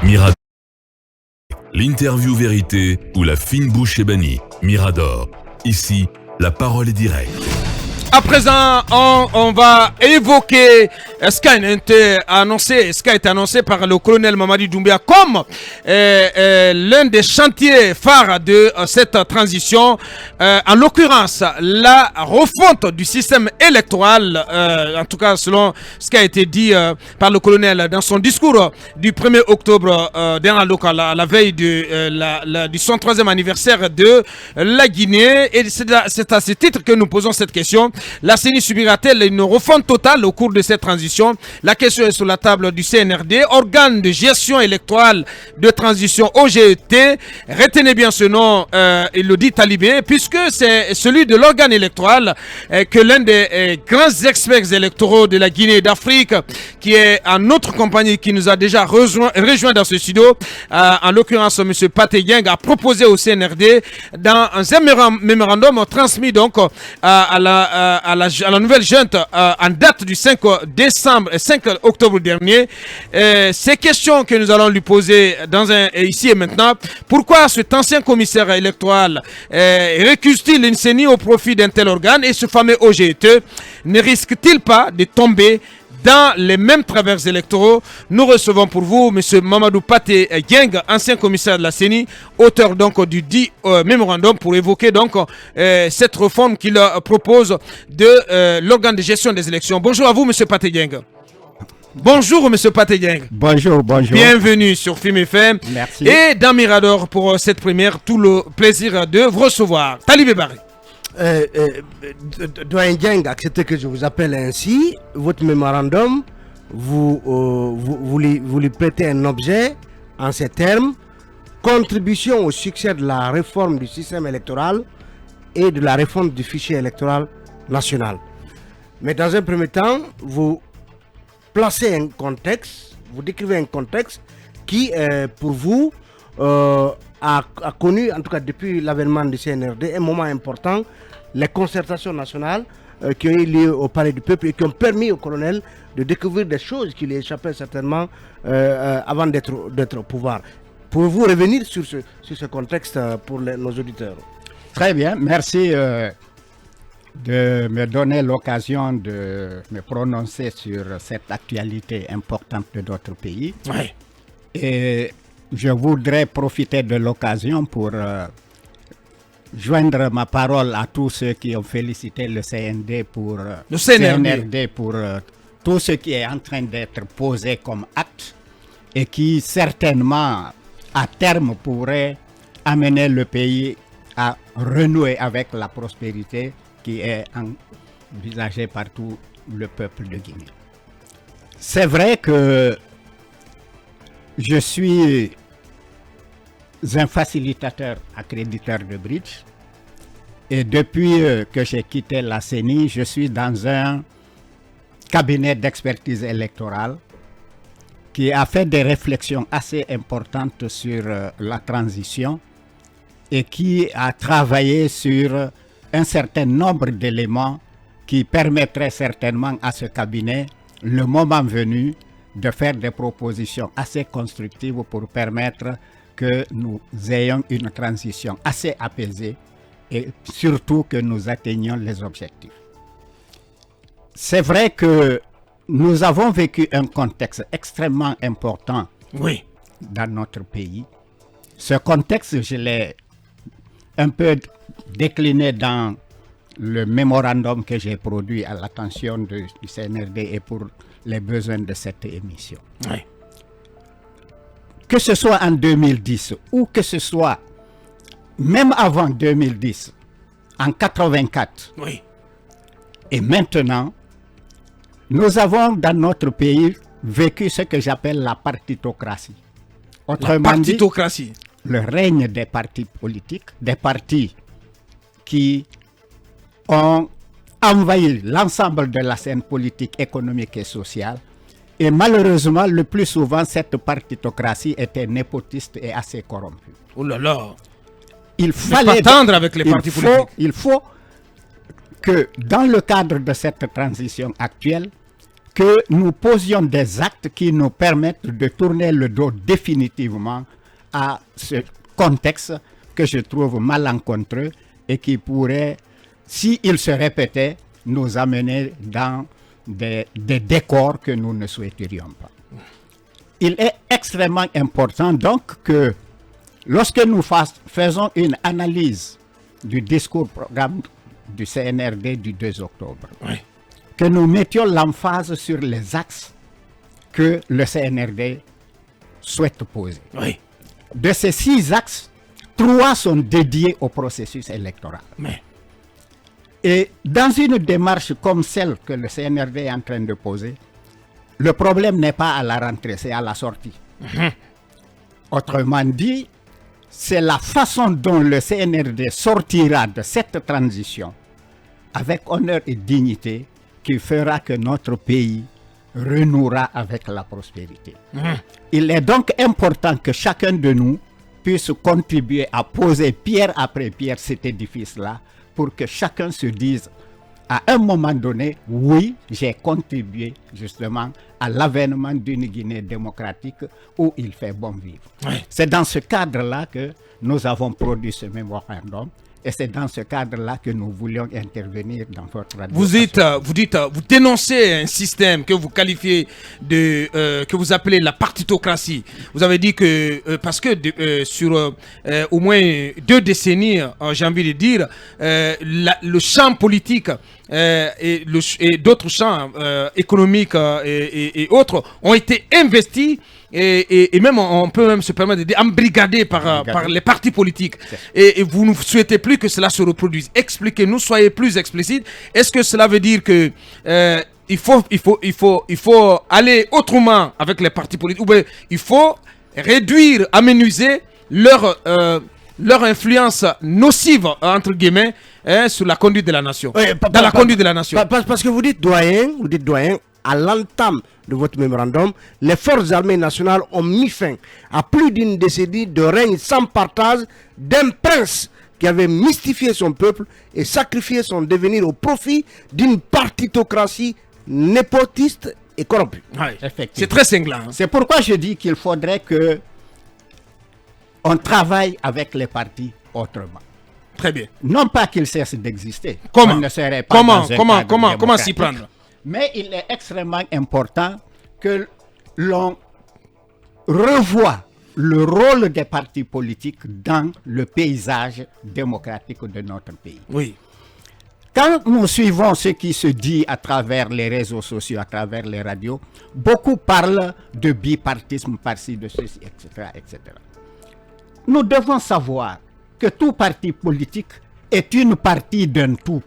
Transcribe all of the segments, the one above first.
Mirador. L'interview vérité ou la fine bouche ébanie. Mirador. Ici, la parole est directe. À présent, on va évoquer ce qui a été annoncé par le colonel Mamadi Doumbia comme l'un des chantiers phares de cette transition. En l'occurrence, la refonte du système électoral, en tout cas selon ce qui a été dit par le colonel dans son discours du 1er octobre à la veille du 103e anniversaire de la Guinée. Et c'est à ce titre que nous posons cette question. La CENI subira-t-elle une refonte totale au cours de cette transition? La question est sur la table du CNRD, organe de gestion électorale de transition OGT. Retenez bien ce nom, il le dit Talibé, puisque c'est celui de l'organe électoral que l'un des grands experts électoraux de la Guinée et d'Afrique, qui est en notre compagnie, qui nous a déjà rejoint dans ce studio, en l'occurrence M. Pathé Dieng, a proposé au CNRD dans un mémorandum transmis donc à la nouvelle junte en date du 5 octobre dernier. Ces questions que nous allons lui poser ici et maintenant. Pourquoi cet ancien commissaire électoral récuse-t-il une CENI au profit d'un tel organe, et ce fameux OGT ne risque-t-il pas de tomber dans les mêmes travers électoraux? Nous recevons pour vous M. Mamadou Pathé Dieng, ancien commissaire de la CENI, auteur donc du dit mémorandum, pour évoquer donc cette réforme qu'il propose de l'organe de gestion des élections. Bonjour à vous, M. Pathé Dieng. Bonjour, M. Pathé Dieng. Bonjour, bonjour. Bienvenue sur Film FM. Merci. Et dans Mirador pour cette première, tout le plaisir de vous recevoir. Talibé Barry. Doyen Dieng, acceptez que je vous appelle ainsi. Votre mémorandum, vous lui prêtez un objet en ces termes: contribution au succès de la réforme du système électoral et de la réforme du fichier électoral national. Mais dans un premier temps, vous placez un contexte, vous décrivez un contexte qui, pour vous, a connu, en tout cas depuis l'avènement du CNRD, un moment important, les concertations nationales qui ont eu lieu au Palais du Peuple et qui ont permis au colonel de découvrir des choses qui lui échappaient certainement avant d'être au pouvoir. Pouvez-vous revenir sur ce contexte pour nos auditeurs? Très bien, merci de me donner l'occasion de me prononcer sur cette actualité importante de notre pays. Oui. Et je voudrais profiter de l'occasion pour joindre ma parole à tous ceux qui ont félicité le CNRD pour tout ce qui est en train d'être posé comme acte et qui certainement à terme pourrait amener le pays à renouer avec la prospérité qui est envisagée par tout le peuple de Guinée. C'est vrai que je suis un facilitateur accréditeur de bridge et depuis que j'ai quitté la CENI, je suis dans un cabinet d'expertise électorale qui a fait des réflexions assez importantes sur la transition et qui a travaillé sur un certain nombre d'éléments qui permettraient certainement à ce cabinet, le moment venu, de faire des propositions assez constructives pour permettre que nous ayons une transition assez apaisée et surtout que nous atteignions les objectifs. C'est vrai que nous avons vécu un contexte extrêmement important dans notre pays. Ce contexte, je l'ai un peu décliné dans le mémorandum que j'ai produit à l'attention du CNRD et pour les besoins de cette émission. Oui. Que ce soit en 2010 ou que ce soit même avant 2010, en 84, Oui. et maintenant, nous avons dans notre pays vécu ce que j'appelle la partitocratie. Autrement dit, Partitocratie. le règne des partis politiques, des partis qui ont envahi l'ensemble de la scène politique, économique et sociale. Et malheureusement, le plus souvent, cette partitocratie était népotiste et assez corrompue. Oh là là. Il fallait pas tendre avec les partis politiques. Il faut que dans le cadre de cette transition actuelle, que nous posions des actes qui nous permettent de tourner le dos définitivement à ce contexte que je trouve malencontreux et qui pourrait, s'il se répétait, nous amener dans des décors que nous ne souhaiterions pas. Il est extrêmement important donc que lorsque nous faisons une analyse du discours-programme du CNRD du 2 octobre, que nous mettions l'emphase sur les axes que le CNRD souhaite poser. De ces 6 axes, 3 sont dédiés au processus électoral. Et dans une démarche comme celle que le CNRD est en train de poser, le problème n'est pas à la rentrée, c'est à la sortie. Autrement dit, c'est la façon dont le CNRD sortira de cette transition avec honneur et dignité qui fera que notre pays renouera avec la prospérité. Il est donc important que chacun de nous puisse contribuer à poser pierre après pierre cet édifice-là pour que chacun se dise à un moment donné, oui, j'ai contribué justement à l'avènement d'une Guinée démocratique où il fait bon vivre. C'est dans ce cadre-là que nous avons produit ce mémorandum et c'est dans ce cadre-là que nous voulions intervenir dans votre radio. Vous dénoncez un système que vous qualifiez de, que vous appelez la partitocratie. Vous avez dit que, parce que sur au moins 2 décennies, j'ai envie de dire, le champ politique et d'autres champs économiques et autres ont été investis et même on peut même se permettre de dire embrigadés par les partis politiques. Et vous ne souhaitez plus que cela se reproduise. Expliquez-nous, soyez plus explicite. Est-ce que cela veut dire que il faut aller autrement avec les partis politiques, ou bien il faut réduire, amenuiser leur influence nocive, entre guillemets, sur la conduite de la nation, dans la conduite de la nation. Parce que vous dites doyen, à l'entame de votre mémorandum, les forces armées nationales ont mis fin à plus d'une décennie de règne sans partage d'un prince qui avait mystifié son peuple et sacrifié son devenir au profit d'une partitocratie népotiste et corrompue. C'est très cinglant. C'est pourquoi je dis qu'il faudrait que on travaille avec les partis autrement. Très bien. Non pas qu'ils cessent d'exister. Comment On ne serait pas comment s'y prendre? Mais il est extrêmement important que l'on revoie le rôle des partis politiques dans le paysage démocratique de notre pays. Oui. Quand nous suivons ce qui se dit à travers les réseaux sociaux, à travers les radios, beaucoup parlent de bipartisme par-ci, de ceci, etc., etc. Nous devons savoir que tout parti politique est une partie d'un tout.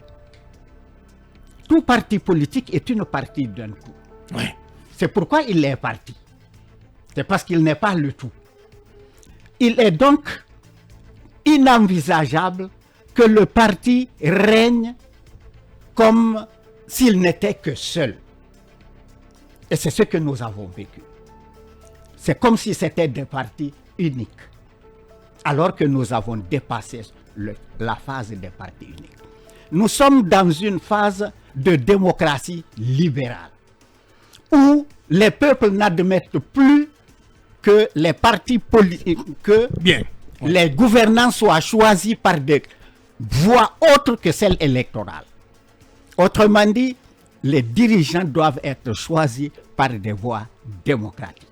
Tout parti politique est une partie d'un tout. C'est pourquoi il est parti. C'est parce qu'il n'est pas le tout. Il est donc inenvisageable que le parti règne comme s'il n'était que seul. Et c'est ce que nous avons vécu. C'est comme si c'était des partis uniques. Alors que nous avons dépassé la phase des partis uniques. Nous sommes dans une phase de démocratie libérale, où les peuples n'admettent plus que les partis politiques, les gouvernants soient choisis par des voies autres que celles électorales. Autrement dit, les dirigeants doivent être choisis par des voies démocratiques.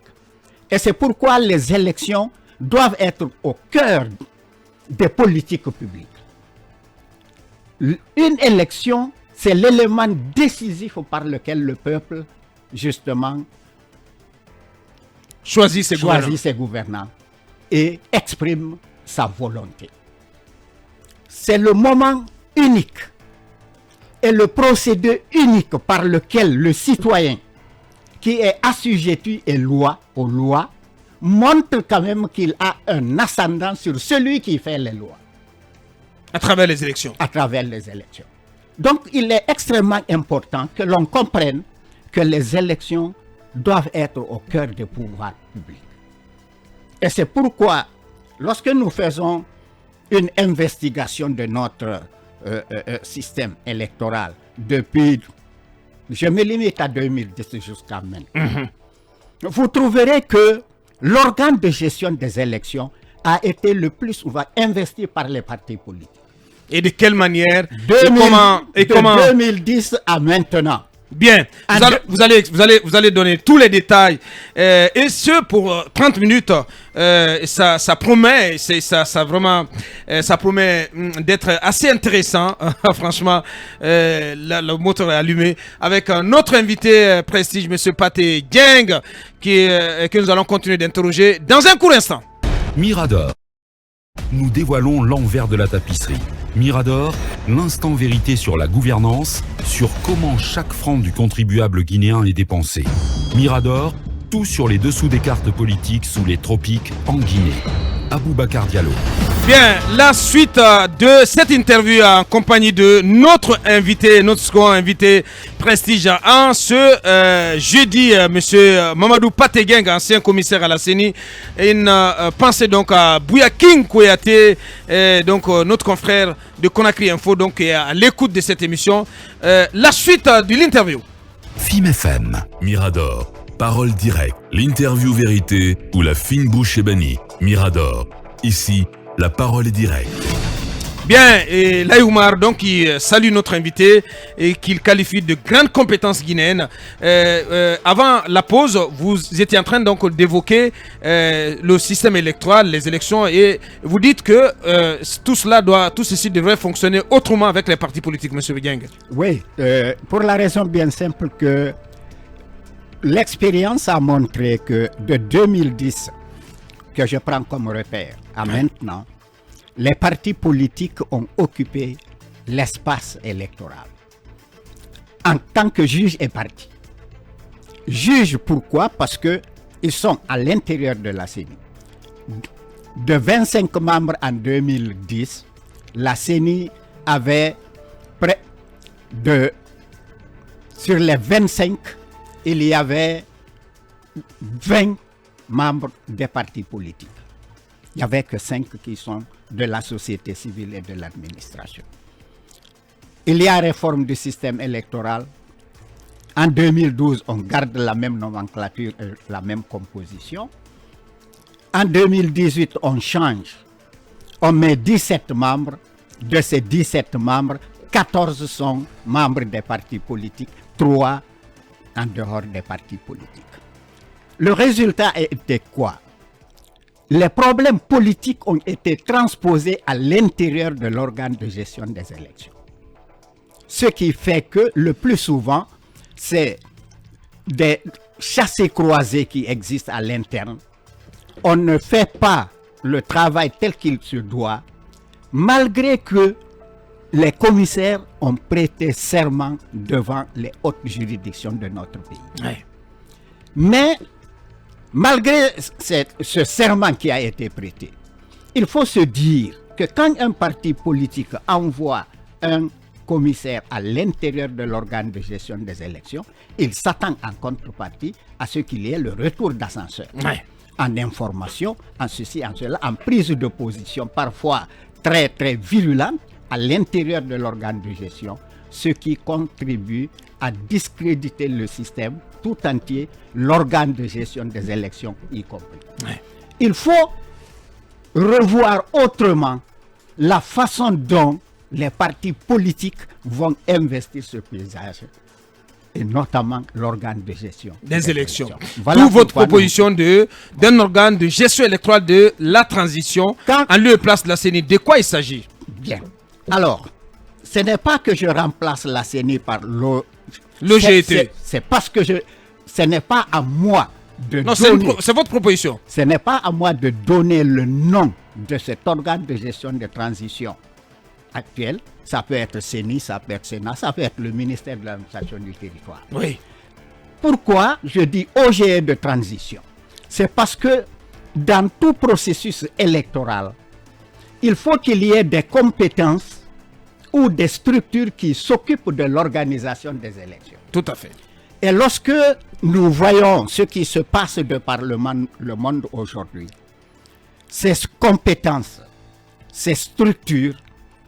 Et c'est pourquoi les élections doivent être au cœur des politiques publiques. Une élection, c'est l'élément décisif par lequel le peuple, justement, choisit ses gouvernants et exprime sa volonté. C'est le moment unique et le procédé unique par lequel le citoyen qui est assujetti aux lois montre quand même qu'il a un ascendant sur celui qui fait les lois. À travers les élections. À travers les élections. Donc, il est extrêmement important que l'on comprenne que les élections doivent être au cœur des pouvoirs publics. Et c'est pourquoi, lorsque nous faisons une investigation de notre système électoral depuis je me limite à 2010 jusqu'à maintenant, vous trouverez que l'organe de gestion des élections a été le plus souvent investi par les partis politiques. Et de quelle manière? 2010 à maintenant. Bien, vous allez donner tous les détails, et ce pour 30 minutes. Ça promet, ça promet d'être assez intéressant. Franchement, le moteur est allumé avec notre invité prestige, Monsieur Pathé Dieng, que nous allons continuer d'interroger dans un court instant. Mirador. Nous dévoilons l'envers de la tapisserie. Mirador, l'instant vérité sur la gouvernance, sur comment chaque franc du contribuable guinéen est dépensé. Mirador, tout sur les dessous des cartes politiques sous les tropiques en Guinée. Aboubacar Diallo. Bien, la suite de cette interview en compagnie de notre invité, notre second invité prestige en ce jeudi, monsieur Mamadou Pathé Dieng, ancien commissaire à la CENI. Une pensée donc à Bouyaking Kouyaté, donc notre confrère de Conakry Info, donc est à l'écoute de cette émission. La suite de l'interview. FIM FM. Mirador. Parole directe, l'interview vérité ou la fine bouche ébanie. Mirador. Ici, la parole est directe. Bien, et Laïoumar, donc, qui salue notre invité et qu'il qualifie de grandes compétences guinéennes. Avant la pause, vous étiez en train donc d'évoquer le système électoral, les élections, et vous dites que tout ceci devrait fonctionner autrement avec les partis politiques, M. Dieng. Oui, pour la raison bien simple que l'expérience a montré que de 2010, que je prends comme repère, à maintenant, les partis politiques ont occupé l'espace électoral en tant que juge et parti. Juge pourquoi? Parce qu'ils sont à l'intérieur de la CENI. De 25 membres en 2010, la CENI avait près de... Sur les 25, il y avait 20 membres des partis politiques. Il n'y avait que 5 qui sont de la société civile et de l'administration. Il y a réforme du système électoral. En 2012, on garde la même nomenclature et la même composition. En 2018, on change. On met 17 membres. De ces 17 membres, 14 sont membres des partis politiques, 3 en dehors des partis politiques. Le résultat était quoi? Les problèmes politiques ont été transposés à l'intérieur de l'organe de gestion des élections. Ce qui fait que le plus souvent, c'est des chassés-croisés qui existent à l'interne. On ne fait pas le travail tel qu'il se doit, malgré que les commissaires ont prêté serment devant les hautes juridictions de notre pays. Ouais. Mais malgré ce serment qui a été prêté, il faut se dire que quand un parti politique envoie un commissaire à l'intérieur de l'organe de gestion des élections, il s'attend en contrepartie à ce qu'il y ait le retour d'ascenseur. Ouais. En information, en ceci, en cela, en prise de position parfois très très virulente à l'intérieur de l'organe de gestion, ce qui contribue à discréditer le système tout entier, l'organe de gestion des élections y compris. Ouais. Il faut revoir autrement la façon dont les partis politiques vont investir ce paysage, et notamment l'organe de gestion des élections. Voilà D'où votre pourquoi proposition d'un organe de gestion électorale de la transition en lieu et place de la CENI. De quoi il s'agit? Bien. Alors, ce n'est pas que je remplace la CENI par l'OGT. C'est parce que ce n'est pas à moi de Non, donner... c'est votre proposition. Ce n'est pas à moi de donner le nom de cet organe de gestion de transition actuel. Ça peut être CENI, ça peut être Sénat, ça peut être le ministère de l'administration du territoire. Oui. Pourquoi je dis OGE de transition? C'est parce que dans tout processus électoral, il faut qu'il y ait des compétences ou des structures qui s'occupent de l'organisation des élections. Tout à fait. Et lorsque nous voyons ce qui se passe de par le monde aujourd'hui, ces compétences, ces structures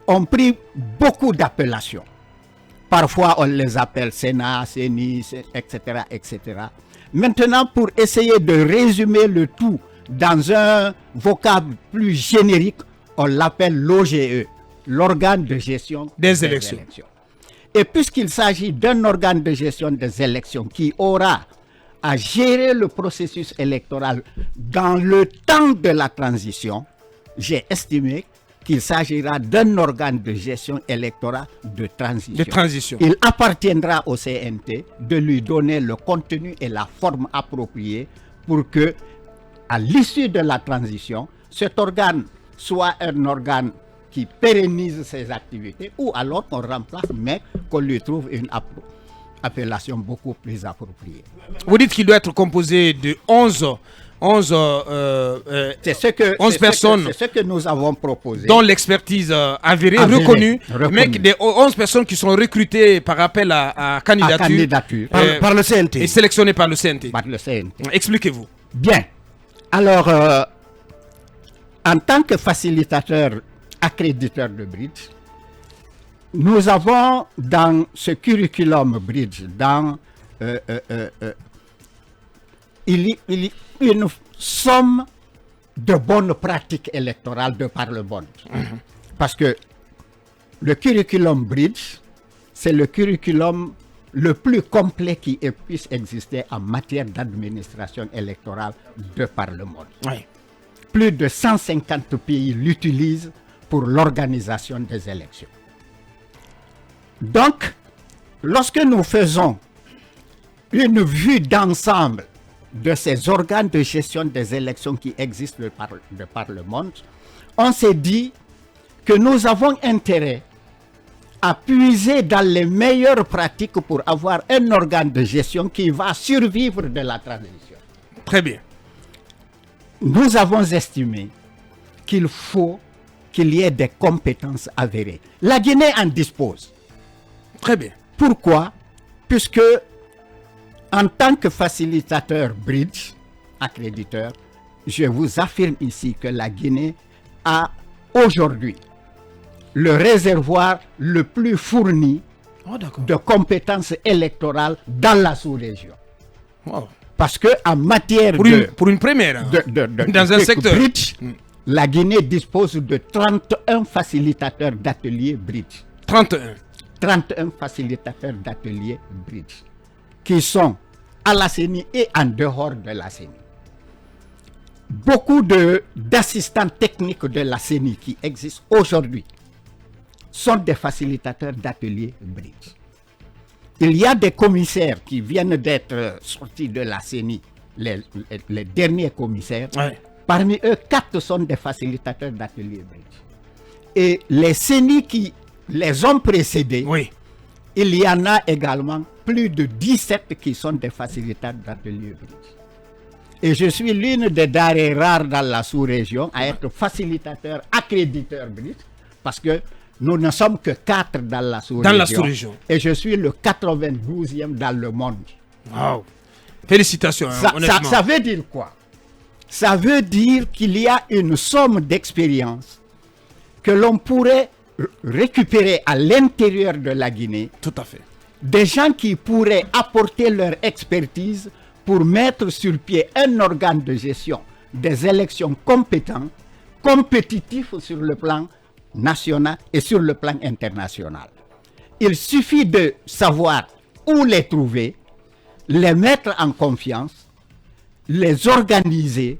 ont pris beaucoup d'appellations. Parfois, on les appelle Sénat, CENI, etc., etc. Maintenant, pour essayer de résumer le tout dans un vocable plus générique, on l'appelle l'OGE, l'organe de gestion des élections. Et puisqu'il s'agit d'un organe de gestion des élections qui aura à gérer le processus électoral dans le temps de la transition, j'ai estimé qu'il s'agira d'un organe de gestion électorale de transition. Il appartiendra au CNT de lui donner le contenu et la forme appropriée pour que, à l'issue de la transition, cet organe soit un organe qui pérennise ses activités, ou alors qu'on remplace, mais qu'on lui trouve une appellation beaucoup plus appropriée. Vous dites qu'il doit être composé de 11 personnes. C'est ce que nous avons proposé. Dont l'expertise avérée, reconnue, mais des 11 personnes qui sont recrutées par appel à candidature. Par le CNT. Et sélectionnées par le CNT. Par le CNT. Expliquez-vous. Bien. Alors, en tant que facilitateur accréditeur de Bridge, nous avons dans ce curriculum Bridge, il y a une somme de bonnes pratiques électorales de par le monde. Parce que le curriculum Bridge, c'est le curriculum le plus complet qui puisse exister en matière d'administration électorale de par le monde. Oui. Plus de 150 pays l'utilisent pour l'organisation des élections. Donc, lorsque nous faisons une vue d'ensemble de ces organes de gestion des élections qui existent de par le monde, on s'est dit que nous avons intérêt à puiser dans les meilleures pratiques pour avoir un organe de gestion qui va survivre de la transition. Très bien. Nous avons estimé qu'il faut qu'il y ait des compétences avérées. La Guinée en dispose. Très bien. Pourquoi? Puisque en tant que facilitateur Bridge, accréditeur, je vous affirme ici que la Guinée a aujourd'hui le réservoir le plus fourni de compétences électorales dans la sous-région. Wow. Parce qu'en matière pour une première, dans un secteur, Bridge, la Guinée dispose de 31 facilitateurs d'ateliers Bridge. 31 facilitateurs d'ateliers Bridge qui sont à la CENI et en dehors de la CENI. Beaucoup d'assistants techniques de la CENI qui existent aujourd'hui sont des facilitateurs d'ateliers Bridge. Il y a des commissaires qui viennent d'être sortis de la CENI, les derniers commissaires. Ouais. Parmi eux, 4 sont des facilitateurs d'ateliers Bridge. Et les CENI qui les ont précédés, oui, il y en a également plus de 17 qui sont des facilitateurs d'ateliers Bridge. Et je suis l'une des denrées rares dans la sous-région à être facilitateur accréditeur Bridge, parce que nous ne sommes que 4 dans la sous-région. Et je suis le 92e dans le monde. Wow. Félicitations. Ça veut dire quoi? Ça veut dire qu'il y a une somme d'expérience que l'on pourrait récupérer à l'intérieur de la Guinée. Tout à fait. Des gens qui pourraient apporter leur expertise pour mettre sur pied un organe de gestion des élections compétent, compétitif sur le plan national et sur le plan international. Il suffit de savoir où les trouver, les mettre en confiance, les organiser,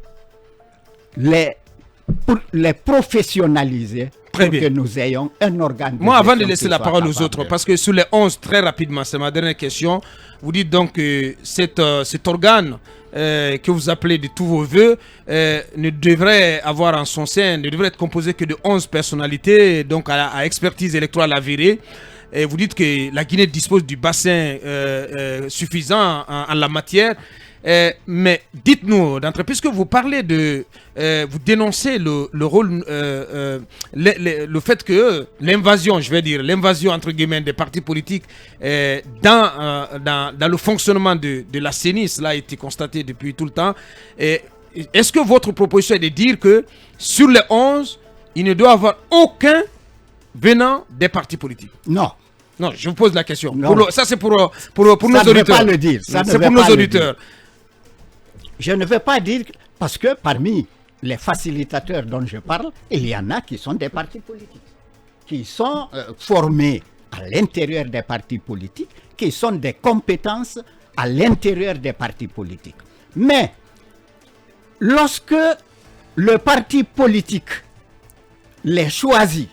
pour les professionnaliser, pour que nous ayons un organe de Moi, avant de gestion laisser la parole aux autres, parce que sur les 11, très rapidement, c'est ma dernière question, vous dites donc que cet organe que vous appelez de tous vos voeux ne devrait avoir en son sein, ne devrait être composé que de 11 personnalités, donc à expertise électorale avérée. Et vous dites que la Guinée dispose du bassin suffisant en la matière. Mais dites-nous d'entrée, puisque vous parlez vous dénoncez le rôle, le fait que l'invasion, je vais dire, l'invasion entre guillemets des partis politiques dans le fonctionnement de la CENI, cela a été constaté depuis tout le temps. Est-ce que votre proposition est de dire que sur les 11, il ne doit y avoir aucun venant des partis politiques? Non. Non, je vous pose la question. Non. Ça, c'est pour nos Ça ne veut auditeurs. pas le dire. Ça ne C'est veut pour nos pas le auditeurs. dire. Je ne veux pas dire, parce que parmi les facilitateurs dont je parle, il y en a qui sont des partis politiques, qui sont formés à l'intérieur des partis politiques, qui sont des compétences à l'intérieur des partis politiques. Mais lorsque le parti politique les choisit,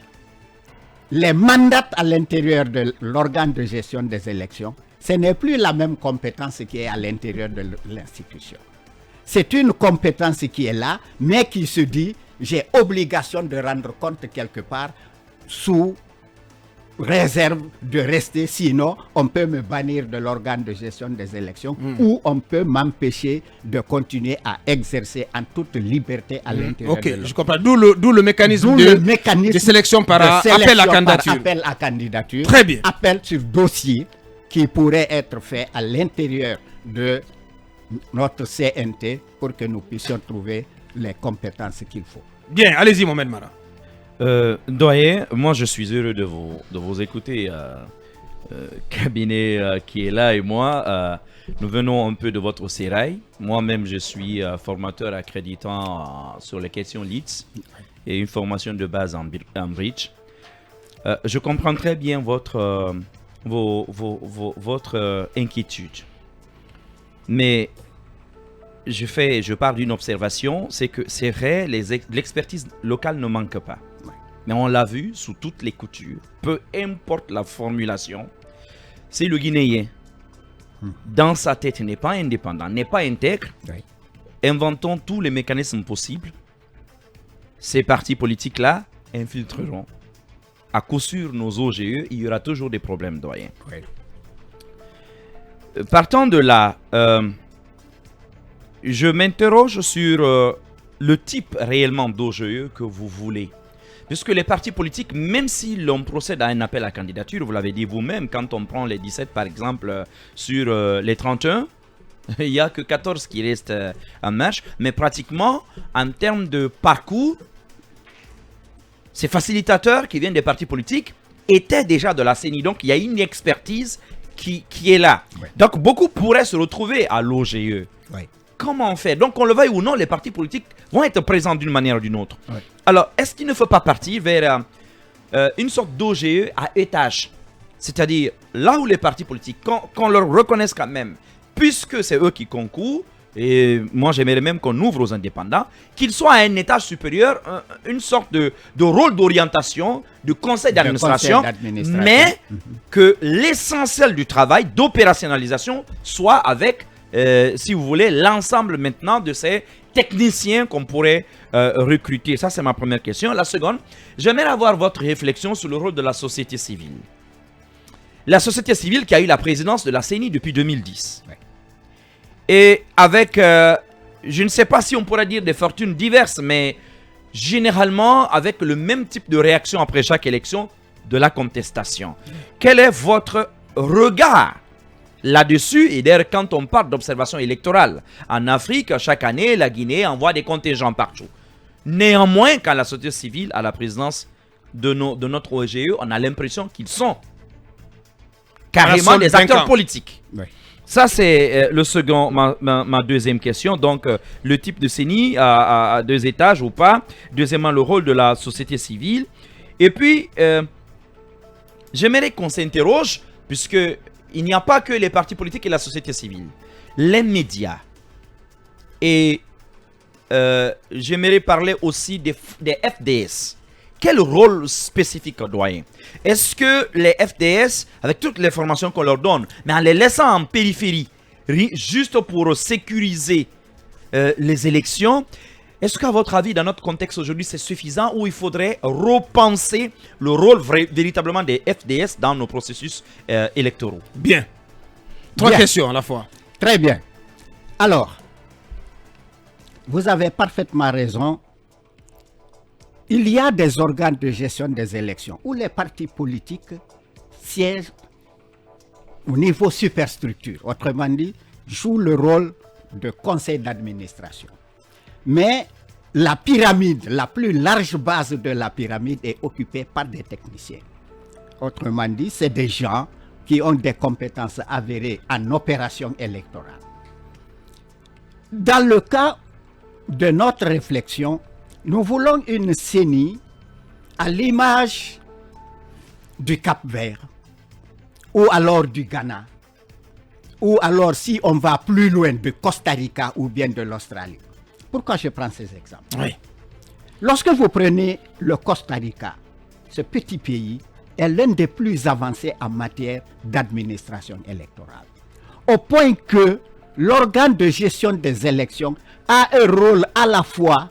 les mandate à l'intérieur de l'organe de gestion des élections, ce n'est plus la même compétence qui est à l'intérieur de l'institution. C'est une compétence qui est là, mais qui se dit, j'ai obligation de rendre compte quelque part sous réserve de rester, sinon on peut me bannir de l'organe de gestion des élections ou on peut m'empêcher de continuer à exercer en toute liberté à l'intérieur de Ok, je comprends. D'où le mécanisme de sélection par appel à candidature. Appel à candidature. Très bien. Appel sur dossier qui pourrait être fait à l'intérieur de notre CNT pour que nous puissions trouver les compétences qu'il faut. Bien, allez-y, Mohamed Mara. Doyen, moi je suis heureux de vous écouter. Cabinet qui est là et moi, nous venons un peu de votre sérail. Moi-même, je suis formateur accréditant sur les questions LEEDS et une formation de base en bridge. Je comprends très bien votre inquiétude. Mais je pars d'une observation, c'est que c'est vrai, l'expertise locale ne manque pas. Mais on l'a vu sous toutes les coutures, peu importe la formulation, c'est le Guinéen. Dans sa tête, n'est pas indépendant, n'est pas intègre. Inventons tous les mécanismes possibles. Ces partis politiques-là infiltreront. À coup sûr, nos OGE, il y aura toujours des problèmes, doyen. Partant de là, je m'interroge sur le type réellement d'OGE que vous voulez. Puisque les partis politiques, même si l'on procède à un appel à candidature, vous l'avez dit vous-même, quand on prend les 17 par exemple sur les 31, il n'y a que 14 qui restent en marche. Mais pratiquement, en termes de parcours, ces facilitateurs qui viennent des partis politiques étaient déjà de la CENI. Donc il y a une expertise qui est là. Donc beaucoup pourraient se retrouver à l'OGE. Comment on fait? Donc, qu'on le veuille ou non, les partis politiques vont être présents d'une manière ou d'une autre. Alors, est-ce qu'il ne faut pas partir vers une sorte d'OGE à étage? C'est-à-dire, là où les partis politiques, qu'on leur reconnaisse quand même, puisque c'est eux qui concourent, et moi j'aimerais même qu'on ouvre aux indépendants, qu'ils soient à un étage supérieur, une sorte de rôle d'orientation, de conseil d'administration, mais que l'essentiel du travail d'opérationnalisation soit avec... si vous voulez, l'ensemble maintenant de ces techniciens qu'on pourrait recruter. Ça, c'est ma première question. La seconde, j'aimerais avoir votre réflexion sur le rôle de la société civile. La société civile qui a eu la présidence de la CENI depuis 2010. Et avec, je ne sais pas si on pourrait dire des fortunes diverses, mais généralement avec le même type de réaction après chaque élection de la contestation. Quel est votre regard là-dessus? Et d'ailleurs, quand on parle d'observation électorale, en Afrique, chaque année, la Guinée envoie des contingents partout. Néanmoins, quand la société civile a la présidence de notre OGE, on a l'impression qu'ils sont carrément des acteurs politiques. Ça, c'est le second, ma deuxième question. Donc, le type de CENI à 2 étages ou pas. Deuxièmement, le rôle de la société civile. Et puis, j'aimerais qu'on s'interroge, puisque il n'y a pas que les partis politiques et la société civile. Les médias. Et j'aimerais parler aussi des FDS. Quel rôle spécifique, doyen? Est-ce que les FDS, avec toutes les formations qu'on leur donne, mais en les laissant en périphérie, juste pour sécuriser les élections, est-ce qu'à votre avis, dans notre contexte aujourd'hui, c'est suffisant ou il faudrait repenser le rôle véritablement des FDS dans nos processus électoraux? Bien. Trois questions à la fois. Très bien. Alors, vous avez parfaitement raison. Il y a des organes de gestion des élections où les partis politiques siègent au niveau superstructure. Autrement dit, jouent le rôle de conseil d'administration. Mais la pyramide, la plus large base de la pyramide est occupée par des techniciens. Autrement dit, c'est des gens qui ont des compétences avérées en opération électorale. Dans le cas de notre réflexion, nous voulons une CENI à l'image du Cap-Vert, ou alors du Ghana, ou alors si on va plus loin de Costa Rica ou bien de l'Australie. Pourquoi je prends ces exemples? Oui. Lorsque vous prenez le Costa Rica, ce petit pays est l'un des plus avancés en matière d'administration électorale. Au point que l'organe de gestion des élections a un rôle à la fois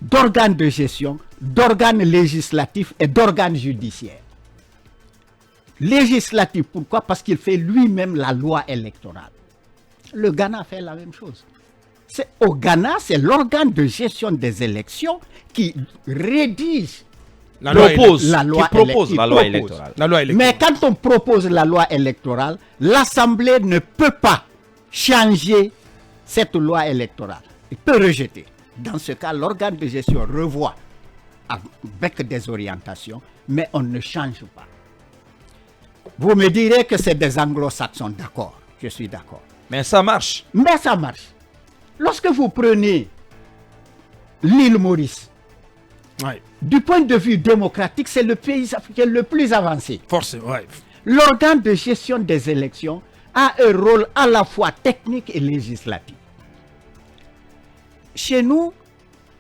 d'organe de gestion, d'organe législatif et d'organe judiciaire. Législatif, pourquoi? Parce qu'il fait lui-même la loi électorale. Le Ghana fait la même chose. Au Ghana, c'est l'organe de gestion des élections qui rédige La loi propose la loi la loi propose. électorale. La loi électorale. Mais quand on propose la loi électorale, l'Assemblée ne peut pas changer cette loi électorale. Il peut rejeter. Dans ce cas, l'organe de gestion revoit avec des orientations, mais on ne change pas. Vous me direz que c'est des anglo-saxons, d'accord, je suis d'accord. Mais ça marche. Mais ça marche. Lorsque vous prenez l'île Maurice, Ouais. du point de vue démocratique, c'est le pays africain le plus avancé. Forcément, ouais. L'organe de gestion des élections a un rôle à la fois technique et législatif. Chez nous,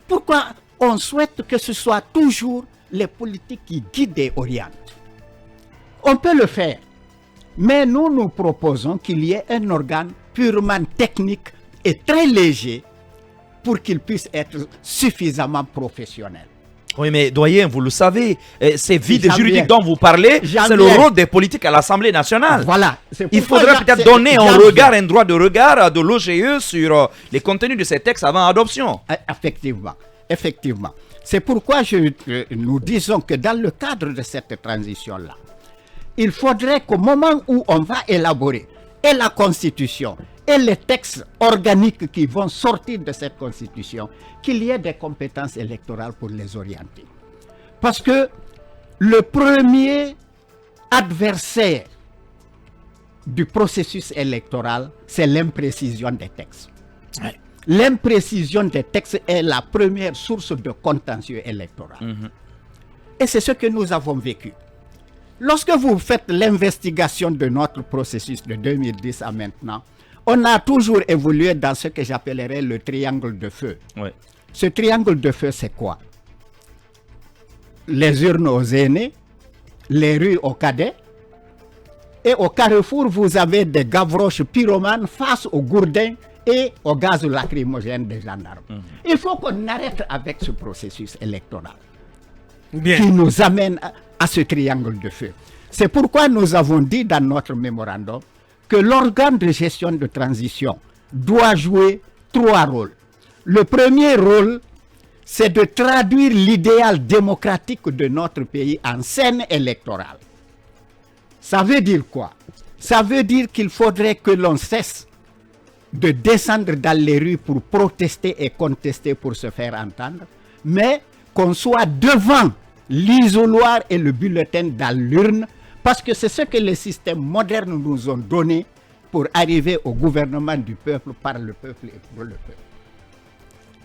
pourquoi on souhaite que ce soit toujours les politiques qui guident et orientent? On peut le faire, mais nous proposons qu'il y ait un organe purement technique et très léger pour qu'il puisse être suffisamment professionnel. Oui, mais doyen, vous le savez, ces vides J'en juridiques viens. dont vous parlez, J'en c'est le viens. rôle des politiques à l'Assemblée nationale. Voilà. Il faudrait peut-être donner un regard, un droit de regard de l'OGE sur les contenus de ces textes avant adoption. Effectivement, effectivement. C'est pourquoi nous disons que dans le cadre de cette transition-là, il faudrait qu'au moment où on va élaborer et la Constitution et les textes organiques qui vont sortir de cette Constitution, qu'il y ait des compétences électorales pour les orienter. Parce que le premier adversaire du processus électoral, c'est l'imprécision des textes. Ouais. L'imprécision des textes est la première source de contentieux électoral. Et c'est ce que nous avons vécu. Lorsque vous faites l'investigation de notre processus de 2010 à maintenant, on a toujours évolué dans ce que j'appellerais le triangle de feu. Ouais. Ce triangle de feu, c'est quoi? Les urnes aux aînés, les rues aux cadets, et au carrefour, vous avez des gavroches pyromanes face aux gourdins et au gaz lacrymogène des gendarmes. Il faut qu'on arrête avec ce processus électoral Bien. qui nous amène à ce triangle de feu. C'est pourquoi nous avons dit dans notre mémorandum que l'organe de gestion de transition doit jouer 3 rôles. Le premier rôle, c'est de traduire l'idéal démocratique de notre pays en scène électorale. Ça veut dire quoi? Ça veut dire qu'il faudrait que l'on cesse de descendre dans les rues pour protester et contester pour se faire entendre, mais qu'on soit devant l'isoloir et le bulletin dans l'urne, parce que c'est ce que les systèmes modernes nous ont donné pour arriver au gouvernement du peuple, par le peuple et pour le peuple.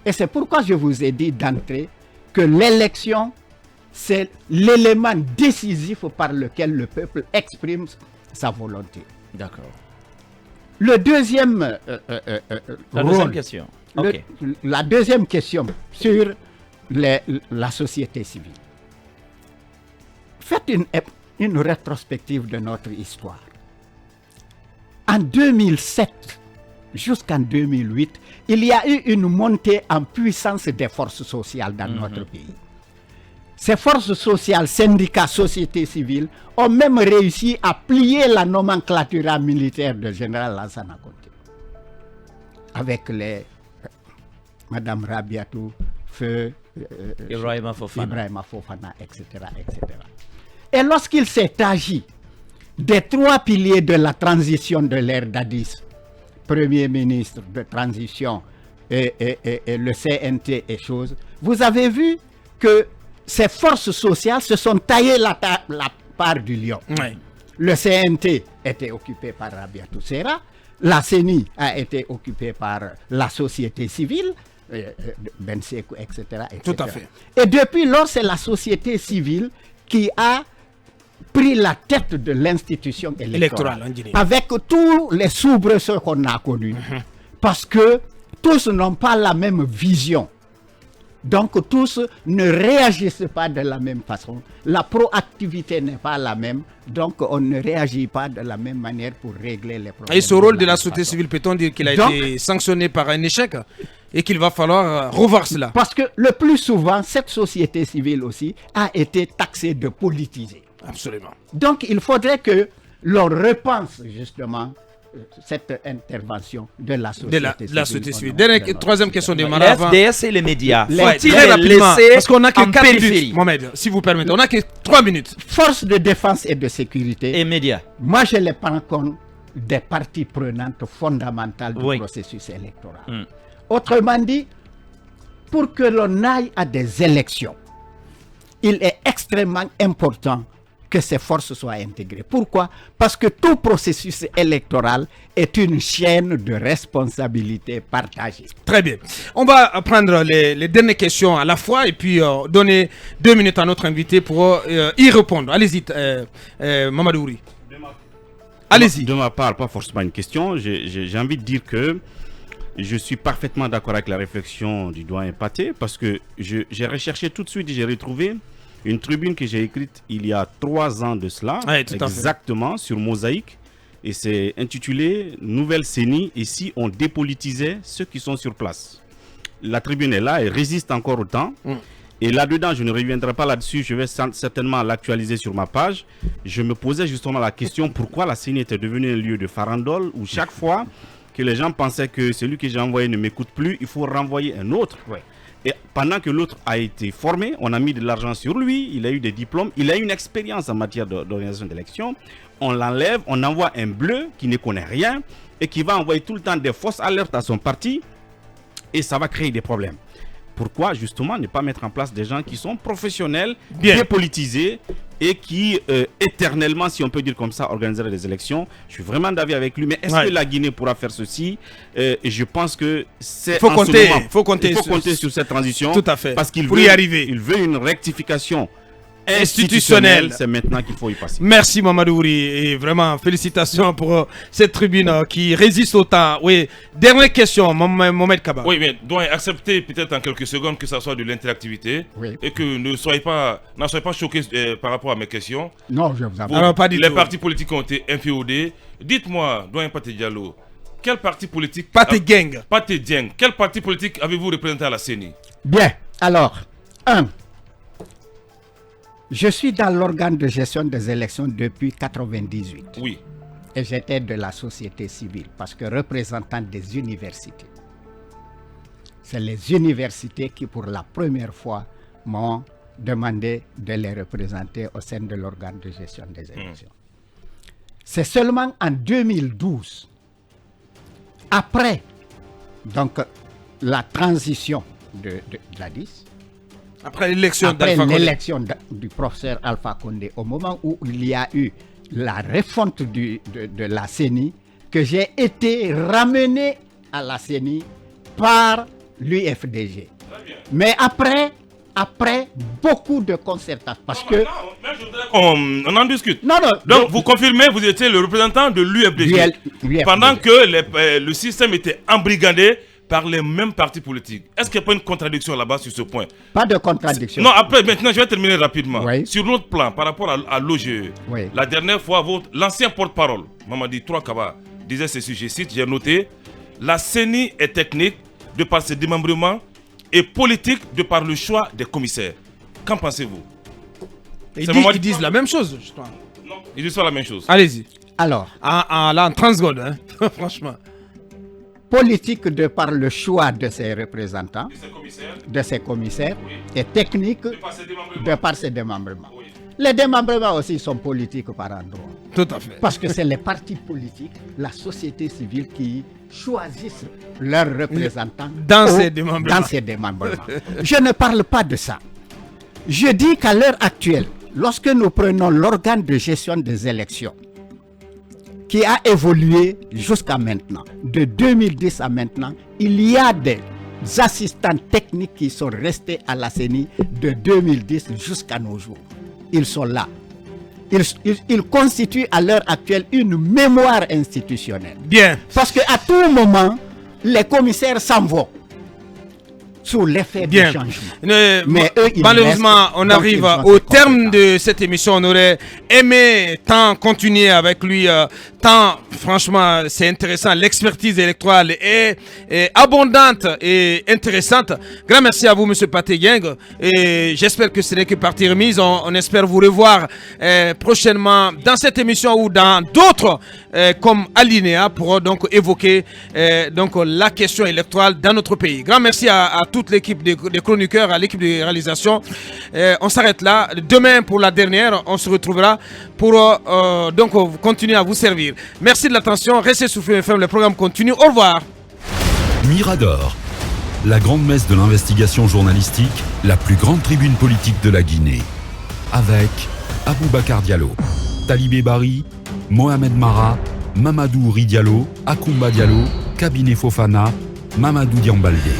Et c'est pourquoi je vous ai dit d'entrée que l'élection, c'est l'élément décisif par lequel le peuple exprime sa volonté. D'accord. Le deuxième La rôle, deuxième question. Ok. la deuxième question sur la société civile. Faites une rétrospective de notre histoire. En 2007 jusqu'en 2008, il y a eu une montée en puissance des forces sociales dans notre pays. Ces forces sociales, syndicats, société civile, ont même réussi à plier la nomenclature militaire de général Lansana Conté. Avec les Madame Rabiatou, Feu, Ibrahima Fofana, etc., etc. Et lorsqu'il s'est agi des 3 piliers de la transition de l'ère Dadis, Premier ministre de transition et le CNT et choses, vous avez vu que ces forces sociales se sont taillées la part du lion. Ouais. Le CNT était occupé par Rabiatou Serra, la CENI a été occupée par la société civile, Ben Sekou, etc., etc. Tout à fait. Et depuis lors, c'est la société civile qui a pris la tête de l'institution électorale, Électorale, on dirait. avec tous les soubresauts qu'on a connus. Parce que tous n'ont pas la même vision. Donc tous ne réagissent pas de la même façon. La proactivité n'est pas la même. Donc on ne réagit pas de la même manière pour régler les problèmes. Et ce rôle de la même société façon. civile, peut-on dire qu'il a Donc- été sanctionné par un échec et qu'il va falloir revoir cela? Parce que le plus souvent, cette société civile aussi a été taxée de politiser. Absolument. Donc il faudrait que l'on repense justement cette intervention de la société De la société civile. au nom Dernière, de notre troisième système. question de Les Mara avant. FDS et les médias. Les- Ouais, Faut-il très les rapidement, laisser parce qu'on n'a que en 4 périphérie? minutes. Mohamed, si vous permettez, on n'a que 3 minutes. Forces de défense et de sécurité, Et médias. moi je les prends comme des parties prenantes fondamentales du Oui. processus électoral. Mm. Autrement dit, pour que l'on aille à des élections, il est extrêmement important que ces forces soient intégrées. Pourquoi? Parce que tout processus électoral est une chaîne de responsabilité partagée. Très bien. On va prendre les dernières questions à la fois et puis donner 2 minutes à notre invité pour y répondre. Allez-y, Mamadou Ouri. Allez-y. De ma part, pas forcément une question. J'ai envie de dire que je suis parfaitement d'accord avec la réflexion du doyen Pathé parce que j'ai recherché tout de suite et j'ai retrouvé une tribune que j'ai écrite il y a 3 ans de cela, Ouais, tout à fait. exactement, sur Mosaïque. Et c'est intitulé Nouvelle CENI et si on dépolitisait ceux qui sont sur place. La tribune est là, elle résiste encore au temps. Et là-dedans, je ne reviendrai pas là-dessus, je vais certainement l'actualiser sur ma page. Je me posais justement la question pourquoi la CENI était devenue un lieu de farandole où chaque fois que les gens pensaient que celui que j'ai envoyé ne m'écoute plus, il faut renvoyer un autre. Et pendant que l'autre a été formé, on a mis de l'argent sur lui, il a eu des diplômes, il a une expérience en matière d'organisation d'élections. On l'enlève, on envoie un bleu qui ne connaît rien et qui va envoyer tout le temps des fausses alertes à son parti et ça va créer des problèmes. Pourquoi justement ne pas mettre en place des gens qui sont professionnels, Bien. dépolitisés et qui éternellement, si on peut dire comme ça, organiseraient des élections. Je suis vraiment d'avis avec lui, mais est-ce Ouais. que la Guinée pourra faire ceci? Je pense que c'est Faut en ce compter, moment. faut compter Il faut sur- compter sur cette transition. Tout à fait. Parce qu'il Pour veut, y arriver. il veut une rectification Institutionnelle. institutionnelle. C'est maintenant qu'il faut y passer. Merci Mamadou Ouri et vraiment félicitations pour cette tribune qui résiste au temps. Oui, dernière question, Mohamed Kaba. Oui, mais doit accepter peut-être en quelques secondes que ça soit de l'interactivité Oui. et que n'en soyez pas choqués par rapport à mes questions. Non, je vous en prie. Alors, pas du Les tout. partis politiques ont été inféodés. Dites-moi, doyen Pathé Diallo, quel parti politique... Pathé Gang. Pathé Dieng, quel parti politique avez-vous représenté à la CENI? Bien, alors, je suis dans l'organe de gestion des élections depuis 1998 Oui. et j'étais de la société civile parce que représentant des universités. C'est les universités qui, pour la première fois, m'ont demandé de les représenter au sein de l'organe de gestion des élections. C'est seulement en 2012, après donc, la transition de Gladys, Après l'élection après d'Alpha Condé. l'élection du professeur Alpha Condé, au moment où il y a eu la refonte de la CENI, que j'ai été ramené à la CENI par l'UFDG. Mais après beaucoup de concertations, parce que... On en discute. Non, non, Donc, vous confirmez, vous étiez le représentant de l'UFDG. l'UFDG. Pendant que le système était embrigadé par les mêmes partis politiques. Est-ce qu'il n'y a pas une contradiction là-bas sur ce point? Pas de contradiction. Non, après, maintenant, je vais terminer rapidement. Oui. Sur l'autre plan, par rapport à l'OGE, Oui. la dernière fois, l'ancien porte-parole, Mamadi Troakaba, disait ceci, je cite, j'ai noté, la CENI est technique de par ses démembrements et politique de par le choix des commissaires. Qu'en pensez-vous? Ils C'est disent, Mamadi- ils disent la même chose, je crois. Non, ils disent pas la même chose. Allez-y. Alors, Là, en 30 secondes, hein. Franchement. politique de par le choix de ses représentants, Ces commissaires, de ses commissaires, et technique par ses démembrements. de par ses démembrements. Les démembrements aussi sont politiques par endroit. Tout à fait. Parce que c'est les partis politiques, la société civile qui choisissent leurs représentants Dans ces démembrements. dans ces démembrements. Je ne parle pas de ça. Je dis qu'à l'heure actuelle, lorsque nous prenons l'organe de gestion des élections, qui a évolué jusqu'à maintenant, de 2010 à maintenant, il y a des assistants techniques qui sont restés à la CENI de 2010 jusqu'à nos jours. Ils sont là. Ils constituent à l'heure actuelle une mémoire institutionnelle. Bien. Parce qu'à tout moment, les commissaires s'en vont sous l'effet du changement. Mais eux, malheureusement, on arrive au terme de cette émission. On aurait aimé tant continuer avec lui, tant franchement c'est intéressant. L'expertise électorale est abondante et intéressante. Grand merci à vous, Monsieur Pathé Dieng. Et j'espère que ce n'est que partie remise. On espère vous revoir prochainement dans cette émission ou dans d'autres comme Alinéa pour donc évoquer donc la question électorale dans notre pays. Grand merci à toute l'équipe des chroniqueurs, à l'équipe de réalisation. On s'arrête là. Demain pour la dernière, on se retrouvera pour donc continuer à vous servir. Merci de l'attention. Restez sur Flux FM, le programme continue. Au revoir. Mirador, la grande messe de l'investigation journalistique, la plus grande tribune politique de la Guinée. Avec Aboubacar Diallo, Talibé Bari, Mohamed Mara, Mamadou Uri Diallo, Akoumba Diallo, Kabinet Fofana, Mamadou Diambaldé.